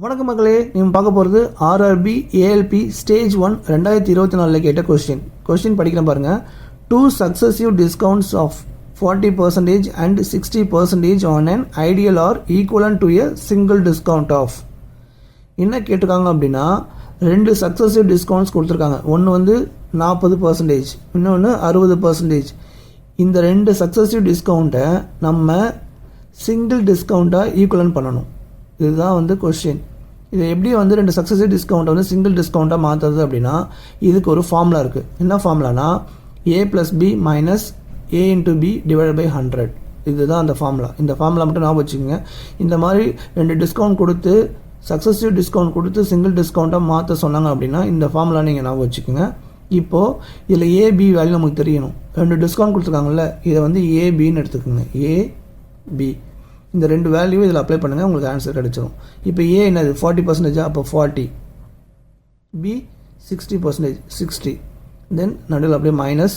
வணக்கம் மக்களே, நீங்கள் பார்க்க போகிறது ஆர்ஆர்பி ஏஎல்பி ஸ்டேஜ் 1 2024 கேட்ட கொஸ்டின் படிக்கிறேன் பாருங்கள். 2 successive discounts of 40% and 60% on an ideal are equivalent to a single discount of. என்ன கேட்டிருக்காங்க அப்படின்னா, 2 சக்ஸஸிவ் டிஸ்கவுண்ட்ஸ் கொடுத்துருக்காங்க. ஒன்று வந்து 40%, இன்னொன்று 60%. இந்த 2 சக்ஸஸிவ் டிஸ்கவுண்ட்டை நம்ம சிங்கிள் டிஸ்கவுண்ட்டாக ஈக்குவலன்ட் பண்ணணும். இதுதான் வந்து கொஸ்டின். இது எப்படி வந்து 2 சக்ஸஸிவ் டிஸ்கவுண்ட்டை வந்து சிங்கிள் டிஸ்கவுண்ட்டாக மாற்றுறது அப்படின்னா, இதுக்கு ஒரு ஃபார்முலா இருக்குது. என்ன ஃபார்முலானா a + b - a × b / 100. இதுதான் அந்த ஃபார்முலா. இந்த ஃபார்முலா மட்டும் ஞாபகம் வச்சுக்கோங்க. இந்த மாதிரி 2 டிஸ்கவுண்ட் கொடுத்து சக்ஸஸிவ் டிஸ்கவுண்ட் கொடுத்து சிங்கிள் டிஸ்கவுண்ட்டாக மாற்ற சொன்னாங்க அப்படின்னா இந்த ஃபார்முலா நீங்கள் ஞாபகம் வச்சுக்கோங்க. இப்போது இதில் ஏபி வேல்யூ நமக்கு தெரியணும். 2 டிஸ்கவுண்ட் கொடுத்துருக்காங்கல்ல, இதை வந்து ஏபின்னு எடுத்துக்கோங்க. ஏபி இந்த 2 வேல்யூ இதில் அப்ளை பண்ணுங்கள், உங்களுக்கு ஆன்சர் கிடச்சிரும். இப்போ ஏ என்னது 40%, அப்போ 40, பி 60%, 60, தென் நடுவில் அப்படியே மைனஸ்,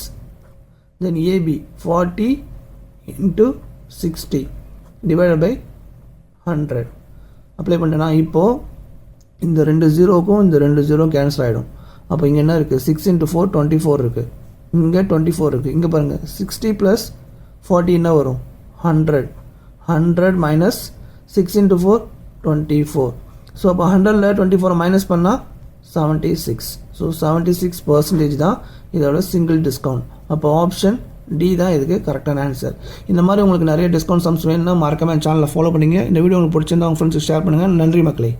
தென் ஏபி 40 × 60 / 100 அப்ளை பண்ணிட்டேன்னா இப்போது இந்த 2 ஜீரோக்கும் இந்த 2 ஜீரோ கேன்சல் ஆகிடும். அப்போ இங்கே என்ன இருக்குது, 6 × 4 24 இருக்குது, இங்கே 24 இருக்குது. இங்கே பாருங்கள் 60 + 40 என்ன வரும், 100. 100 - 6 × 4 24. ஸோ அப்போ 100ல் 24 மைனஸ் பண்ணால் 76. ஸோ 76% தான் இதோட சிங்கிள் டிஸ்கவுண்ட். அப்போ ஆப்ஷன் டி தான் இதுக்கு கரெக்டான ஆன்சர். இந்த மாதிரி உங்களுக்கு நிறைய டிஸ்கவுண்ட் சம்ஸ் வேணும்னா மறக்காம சேனலை ஃபாலோ பண்ணுங்கள். இந்த வீடியோ உங்களுக்கு பிடிச்சிருந்தா உங்கள் ஃப்ரெண்ட்ஸுக்கு ஷேர் பண்ணுங்கள். நன்றி மக்களே.